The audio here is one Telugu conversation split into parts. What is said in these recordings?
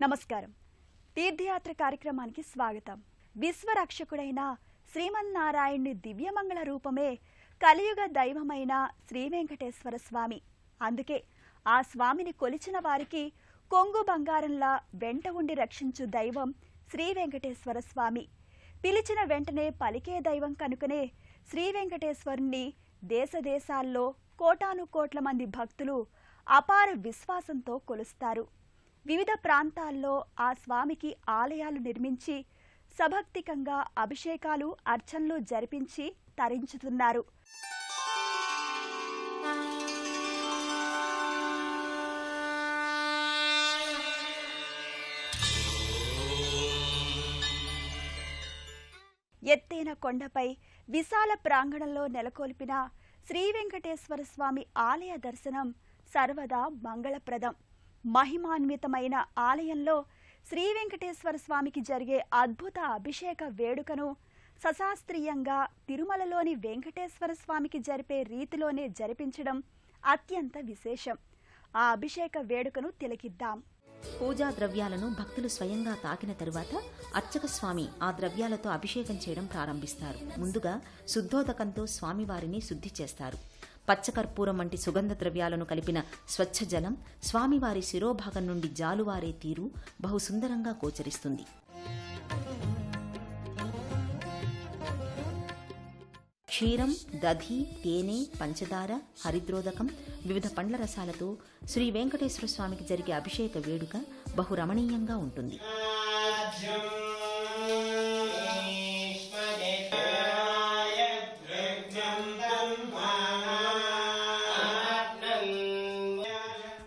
నమస్కారం. తీర్థయాత్ర కార్యక్రమానికి స్వాగతం. విశ్వరక్షకుడైన శ్రీమన్నారాయణుని దివ్యమంగళ రూపమే కలియుగ దైవమైన శ్రీ వెంకటేశ్వర స్వామి. అందుకే ఆ స్వామిని కొలిచిన వారికి కొంగు బంగారంలా వెంట ఉండి రక్షించు దైవం శ్రీ వెంకటేశ్వర స్వామి. పిలిచిన వెంటనే పలికే దైవం కనుకనే శ్రీ వెంకటేశ్వరుణ్ణి దేశదేశాల్లో కోటాను కోట్ల మంది భక్తులు అపార విశ్వాసంతో కొలుస్తారు. వివిధ ప్రాంతాల్లో ఆ స్వామికి ఆలయాలు నిర్మించి సభక్తికంగా అభిషేకాలు అర్చనలు జరిపించి తరించుతున్నారు. ఎత్తైన కొండపై విశాల ప్రాంగణంలో నెలకొల్పిన శ్రీ వెంకటేశ్వర స్వామి ఆలయ దర్శనం సర్వదా మంగళప్రదం. మహిమాన్వితమైన ఆలయంలో శ్రీ వెంకటేశ్వర స్వామికి జరిగే అద్భుత అభిషేక వేడుకను సశాస్త్రీయంగా తిరుమలలోని వెంకటేశ్వర స్వామికి జరిపే రీతిలోనే జరిపించడం అత్యంత విశేషం. ఆ అభిషేక వేడుకను తిలకిద్దాం. పూజా ద్రవ్యాలను భక్తులు స్వయంగా తాకిన తరువాత అర్చక స్వామి ఆ ద్రవ్యాలతో అభిషేకం చేయడం ప్రారంభిస్తారు. ముందుగా శుద్ధోదకంతో స్వామివారిని శుద్ధి చేస్తారు. పచ్చకర్పూరం వంటి సుగంధ ద్రవ్యాలను కలిపిన స్వచ్ఛ జలం స్వామివారి శిరోభాగం నుండి జాలువారే తీరు బహుసుందరంగా గోచరిస్తుంది. క్షీరం, దధి, తేనె, పంచదార, హరిద్రోదకం, వివిధ పండ్ల రసాలతో శ్రీ వెంకటేశ్వర స్వామికి జరిగే అభిషేక వేడుక బహురమణీయంగా ఉంటుంది.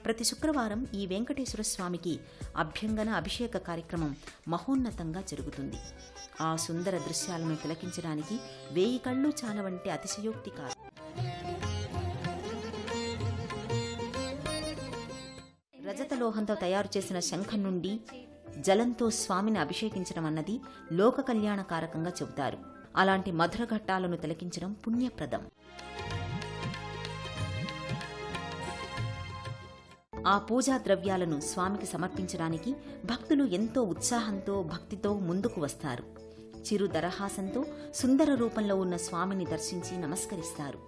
ప్రతి శుక్రవారం ఈ వెంకటేశ్వర స్వామికి అభ్యంగన అభిషేక కార్యక్రమం మహోన్నతంగా జరుగుతుంది. ఆ సుందర దృశ్యాలను తిలకించడానికి 1000 కళ్ళు చాలవంటే అతిశయోక్తి కాదు. రజతలోహంతో తయారు చేసిన శంఖం నుండి జలంతో స్వామిని అభిషేకించడం అన్నది లోక కళ్యాణకారకంగా చెబుతారు. అలాంటి మధుర ఘట్టాలను తిలకించడం పుణ్యప్రదం. ఆ పూజా ద్రవ్యాలను స్వామికి సమర్పించడానికి భక్తులు ఎంతో ఉత్సాహంతో భక్తితో ముందుకు వస్తారు. చిరు దరహాసంతో సుందర రూపంలో ఉన్న స్వామిని దర్శించి నమస్కరిస్తారు.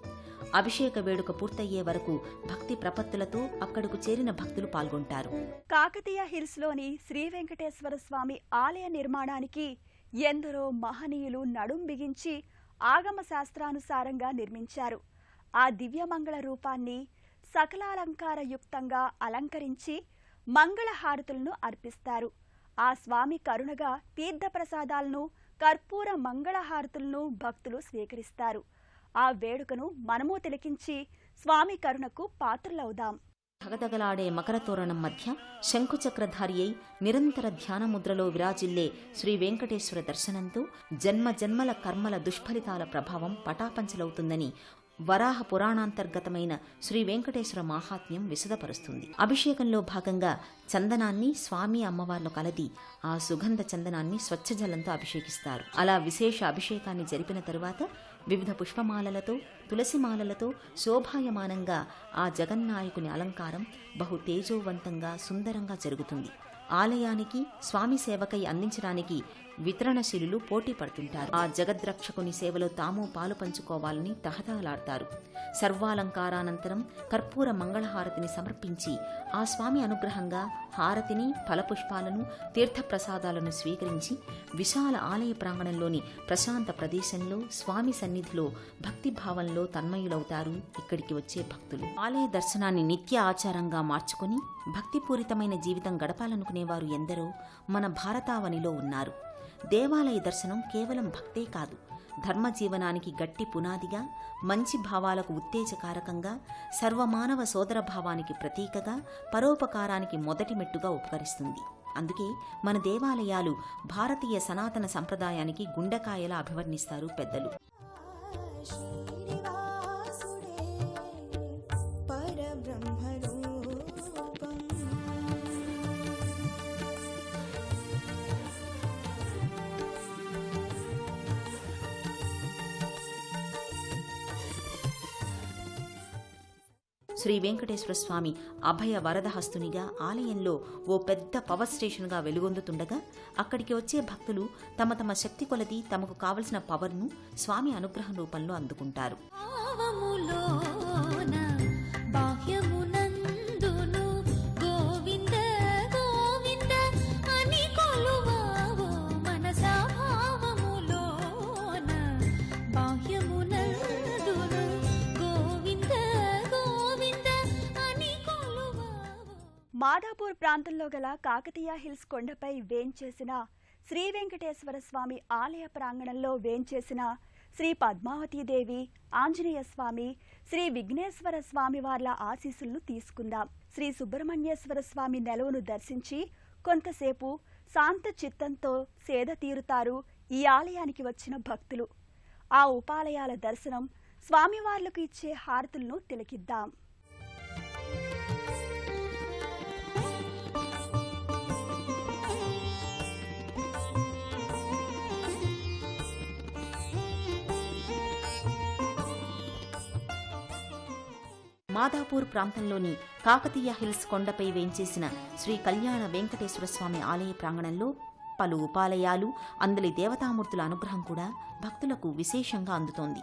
అభిషేక వేడుక పూర్తయ్యే వరకు భక్తి ప్రపత్తులతో అక్కడకు చేరిన భక్తులు పాల్గొంటారు. కాకతీయ హిల్స్ లోని శ్రీ వెంకటేశ్వర స్వామి ఆలయ నిర్మాణానికి ఎందరో మహనీయులు నడుం బిగించి ఆగమ శాస్త్రానుసారంగా నిర్మించారు. ఆ దివ్యమంగళ రూపాన్ని సకలాలంకారయుక్తంగా అలంకరించి మంగళహారతులను అర్పిస్తారు. ఆ స్వామి కరుణగా తీర్థప్రసాదాలను, కర్పూర మంగళహారతులను భక్తులు స్వీకరిస్తారు. ఆ వేడుకను మనము తిలకించి స్వామి కరుణకు పాత్రలవుదాం. ధగధగలాడే మకర తోరణం మధ్య శంకుచక్రధారి అయి నిరంతర ధ్యానముద్రలో విరాజిల్లే శ్రీ వెంకటేశ్వర దర్శనంతో జన్మ జన్మల కర్మల దుష్ఫలితాల ప్రభావం పటాపంచలవుతుందని వరాహ పురాణాంతర్గతమైన శ్రీ వెంకటేశ్వర మాహాత్మ్యం విశదపరుస్తుంది. అభిషేకంలో భాగంగా చందనాన్ని స్వామి అమ్మవార్లు కలది ఆ సుగంధ చందనాన్ని స్వచ్ఛ జలంతో అభిషేకిస్తారు. అలా విశేష అభిషేకాన్ని జరిపిన తరువాత వివిధ పుష్పమాలలతో, తులసిమాలలతో శోభాయమానంగా ఆ జగన్నాయకుని అలంకారం బహు తేజోవంతంగా సుందరంగా జరుగుతుంది. ఆలయానికి స్వామి సేవకై అందించడానికి వితరణశీలులు పోటీ పడుతుంటారు. ఆ జగద్రక్షకుని సేవలో తాము పాలు పంచుకోవాలని తహతహలాడతారు. సర్వాలంకారానంతరం కర్పూర మంగళహారతిని సమర్పించి ఆ స్వామి అనుగ్రహంగా హారతిని, ఫలపుష్పాలను, తీర్థప్రసాదాలను స్వీకరించి విశాల ఆలయ ప్రాంగణంలోని ప్రశాంత ప్రదేశంలో స్వామి సన్నిధిలో భక్తిభావంలో తన్మయులవుతారు ఇక్కడికి వచ్చే భక్తులు. ఆలయ దర్శనాన్ని నిత్య ఆచారంగా మార్చుకుని భక్తిపూరితమైన జీవితం గడపాలనుకునేవారు ఎందరో మన భారతావనిలో ఉన్నారు. దేవాలయ దర్శనం కేవలం భక్తే కాదు, ధర్మజీవనానికి గట్టి పునాదిగా, మంచి భావాలకు ఉత్తేజకారకంగా, సర్వమానవ సోదరభావానికి ప్రతీకగా, పరోపకారానికి మొదటి మెట్టుగా ఉపకరిస్తుంది. అందుకే మన దేవాలయాలు భారతీయ సనాతన సంప్రదాయానికి గుండెకాయలా అభివర్ణిస్తారు పెద్దలు. శ్రీ వెంకటేశ్వర స్వామి అభయ వరదహస్తునిగా ఆలయంలో ఓ పెద్ద పవర్ స్టేషన్గా వెలుగొందుతుండగా అక్కడికి వచ్చే భక్తులు తమ తమ శక్తి కొలది తమకు కావలసిన పవర్ను స్వామి అనుగ్రహం రూపంలో అందుకుంటారు. మాదాపూర్ ప్రాంతంలో గల కాకతీయ హిల్స్ కొండపై వేంచేసిన శ్రీ వెంకటేశ్వర స్వామి ఆలయ ప్రాంగణంలో వేంచేసిన శ్రీ పద్మావతీదేవి, ఆంజనేయ స్వామి, శ్రీ విఘ్నేశ్వర స్వామి వార్ల ఆశీస్సులను తీసుకుందాం. శ్రీ సుబ్రహ్మణ్యేశ్వర స్వామి నెలవును దర్శించి కొంతసేపు శాంత చిత్తంతో సేద తీరుతారు ఈ ఆలయానికి వచ్చిన భక్తులు. ఆ ఉపాలయాల దర్శనం, స్వామివార్లకు ఇచ్చే హారతులను తిలకిద్దాం. మాదాపూర్ ప్రాంతంలోని కాకతీయ హిల్స్ కొండపై వేంచేసిన శ్రీ కళ్యాణ వెంకటేశ్వర స్వామి ఆలయ ప్రాంగణంలో పలు ఉపాలయాలు, అందలి దేవతామూర్తుల అనుగ్రహం కూడా భక్తులకు విశేషంగా అందుతోంది.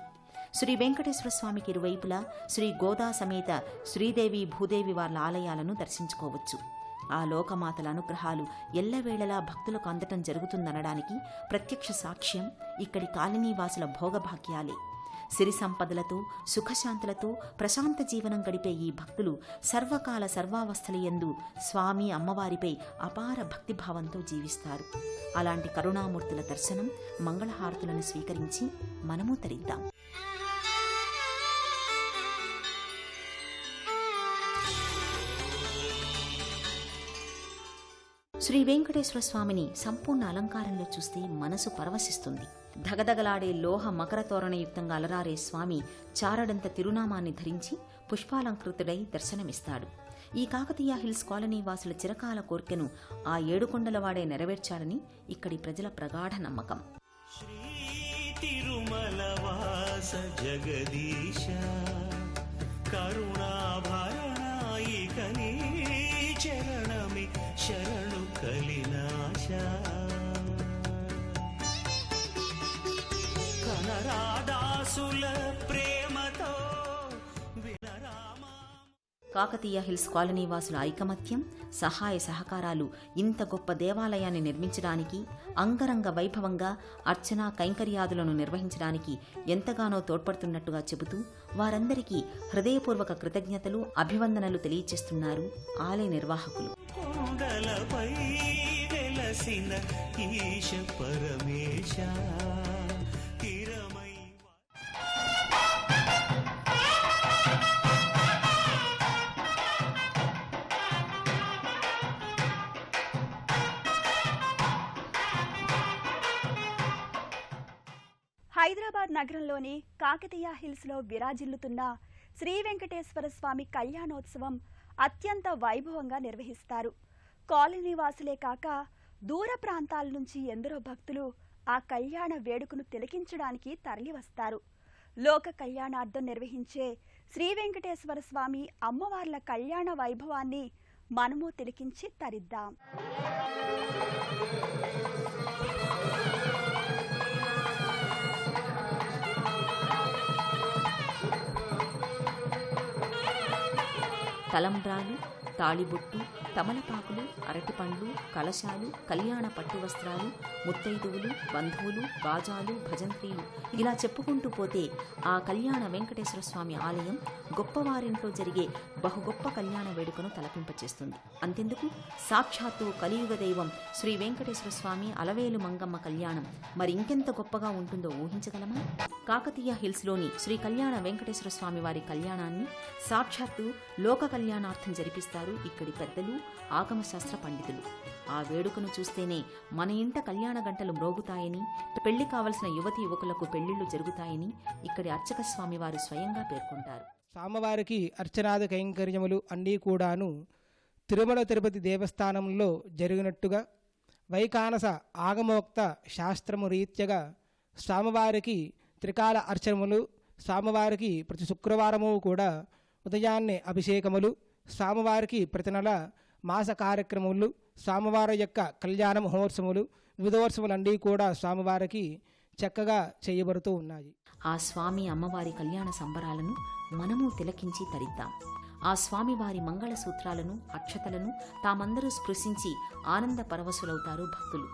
శ్రీ వెంకటేశ్వర స్వామికి ఇరువైపులా శ్రీ గోదా సమేత శ్రీదేవి, భూదేవి వార్ల ఆలయాలను దర్శించుకోవచ్చు. ఆ లోకమాతల అనుగ్రహాలు ఎల్లవేళలా భక్తులకు అందటం జరుగుతుందనడానికి ప్రత్యక్ష సాక్ష్యం ఇక్కడి కాలనీవాసుల భోగభాగ్యాలే. సిరి సంపదలతో, సుఖశాంతులతో ప్రశాంత జీవనం గడిపే ఈ భక్తులు సర్వకాల సర్వావస్థలయందు స్వామి, అమ్మవారిపై అపార భక్తిభావంతో జీవిస్తారు. అలాంటి కరుణామూర్తుల దర్శనం, మంగళహారతులను స్వీకరించి మనము తరిద్దాం. శ్రీ వెంకటేశ్వర స్వామిని సంపూర్ణ అలంకారంలో చూస్తే మనసు పరవశిస్తుంది. ధగధగలాడే లోహ మకర తోరణయుక్తంగా అలరారే స్వామి చారడంత తిరునామాన్ని ధరించి పుష్పాలంకృతుడై దర్శనమిస్తాడు. ఈ కాకతీయ హిల్స్ కాలనీ వాసుల చిరకాల కోర్కెను ఆ ఏడుకొండలవాడే నెరవేర్చాడని ఇక్కడి ప్రజల ప్రగాఢ నమ్మకం. కాకతీయ హిల్స్ కాలనీ వాసుల ఐకమత్యం, సహాయ సహకారాలు ఇంత గొప్ప దేవాలయాన్ని నిర్మించడానికి, అంగరంగ వైభవంగా అర్చనా కైంకర్యాదులను నిర్వహించడానికి ఎంతగానో తోడ్పడుతున్నట్టుగా చెబుతూ వారందరికీ హృదయపూర్వక కృతజ్ఞతలు, అభివందనలు తెలియచేస్తున్నారు ఆలయ నిర్వాహకులు. హైదరాబాద్ నగరంలోని కాకతీయ హిల్స్లో విరాజిల్లుతున్న శ్రీ వెంకటేశ్వర స్వామి కళ్యాణోత్సవం అత్యంత వైభవంగా నిర్వహిస్తారు. కాలనీవాసులే కాక దూర ప్రాంతాల నుంచి ఎందరో భక్తులు ఆ కళ్యాణ వేడుకను తిలకించడానికి తరలివస్తారు. లోక కళ్యాణార్థం నిర్వహించే శ్రీ వెంకటేశ్వర స్వామి, అమ్మవార్ల కళ్యాణ వైభవాన్ని మనము తిలకించి తరిద్దాం. తలంబ్రాలు, తాళిబొట్టు, తమలపాకులు, అరటిపండ్లు, కలశాలు, కళ్యాణ పట్టు వస్త్రాలు, ముత్తైదువులు, బంధువులు, బాజాలు, భజంత్రీలు ఇలా చెప్పుకుంటూ పోతే ఆ కళ్యాణ వెంకటేశ్వర స్వామి ఆలయం గొప్పవారింట్లో జరిగే బహుగొప్ప కళ్యాణ వేడుకను తలపింపచేస్తుంది. అంతెందుకు, సాక్షాత్తు కలియుగ దైవం శ్రీ వెంకటేశ్వర స్వామి అలవేలు మంగమ్మ కళ్యాణం మరి ఇంకెంత గొప్పగా ఉంటుందో ఊహించగలమా? కాకతీయ హిల్స్లోని శ్రీ కళ్యాణ వెంకటేశ్వర స్వామి వారి కళ్యాణాన్ని సాక్షాత్తు లోక కళ్యాణార్థం జరిపిస్తారు ఇక్కడి పెద్దలు, ఆగమశాస్త్ర పండితులు. ఆ వేడుకను చూస్తేనే మన ఇంట కళ్యాణ గంటలు మ్రోగుతాయని, పెళ్లి కావలసిన యువతీ యువకులకు పెళ్లిళ్లు జరుగుతాయని ఇక్కడి అర్చక స్వామి వారు స్వయంగా పేర్కొంటారు. స్వామివారికి అర్చనాది కైంకర్యములు అన్నీ కూడాను తిరుమల తిరుపతి దేవస్థానంలో జరిగినట్టుగా వైకానస ఆగమోక్త శాస్త్రము రీత్యగా స్వామివారికి త్రికాల అర్చనములు, స్వామివారికి ప్రతి శుక్రవారము కూడా ఉదయాన్నే అభిషేకములు, స్వామివారికి ప్రతి నెల మాస కార్యక్రమములు, స్వామివారి యొక్క కళ్యాణ మహోత్సవములు, వివిధోత్సవాలన్నీ కూడా స్వామివారికి చక్కగా చేయబడుతూ ఉన్నాయి. ఆ స్వామి అమ్మవారి కళ్యాణ సంబరాలను మనము తిలకించి తరిద్దాం. ఆ స్వామివారి మంగళ సూత్రాలను, అక్షతలను తామందరూ స్పృశించి ఆనంద పరవశులవుతారు భక్తులు.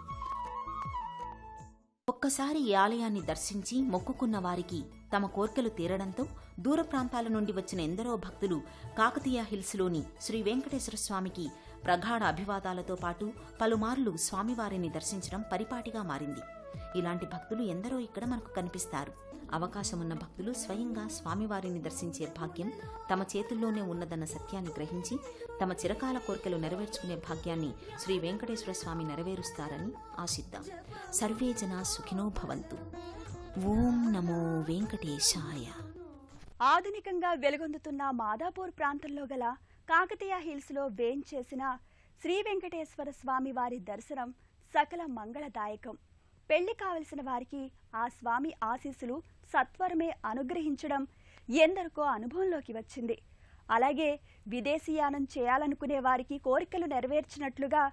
ఒక్కసారి ఈ ఆలయాన్ని దర్శించి మొక్కుకున్న వారికి తమ కోర్కెలు తీరడంతో దూర ప్రాంతాల నుండి వచ్చిన ఎందరో భక్తులు కాకతీయ హిల్స్లోని శ్రీ వెంకటేశ్వర స్వామికి ప్రగాఢ అభివాదాలతో పాటు పలుమార్లు స్వామివారిని దర్శించడం పరిపాటిగా మారింది. ఇలాంటి భక్తులు ఎందరో ఇక్కడ మనకు కనిపిస్తారు. అవకాశమున్న భక్తులు స్వయంగా స్వామివారిని దర్శించే భాగ్యం తమ చేతుల్లోనే ఉన్నదన్న సత్యాన్ని గ్రహించి తమ చిరకాల కోరికలు నెరవేర్చుకునే భాగ్యాన్ని శ్రీ వెంకటేశ్వర స్వామి నెరవేరుస్తారని ఆశిద్దాం. సర్వే జనా సుఖినో భవంతు. ఓం నమో వెంకటేశాయ. ఆధునికంగా వెలుగొందుతున్న మాదాపూర్ ప్రాంతంలో గల కాకతీయ హిల్స్లో వేంచేసిన శ్రీ వెంకటేశ్వర స్వామి వారి దర్శనం సకల మంగళదాయకం. పెళ్లి కావలసిన వారికి ఆ స్వామి ఆశీస్సులు సత్వరమే అనుగ్రహించడం ఎందరికో అనుభవంలోకి వచ్చింది. అలాగే విదేశీయానం చేయాలనుకునే వారికి కోరికలు నెరవేర్చినట్లుగా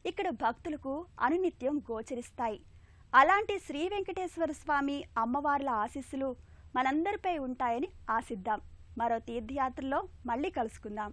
ఇక్కడ భక్తులకు అనునిత్యం గోచరిస్తాయి. అలాంటి శ్రీ వెంకటేశ్వర స్వామి అమ్మవార్ల ఆశీస్సులు మనందరిపై ఉంటాయని ఆశిద్దాం. మరో తీర్థయాత్రలో మళ్ళీ కలుసుకుందాం.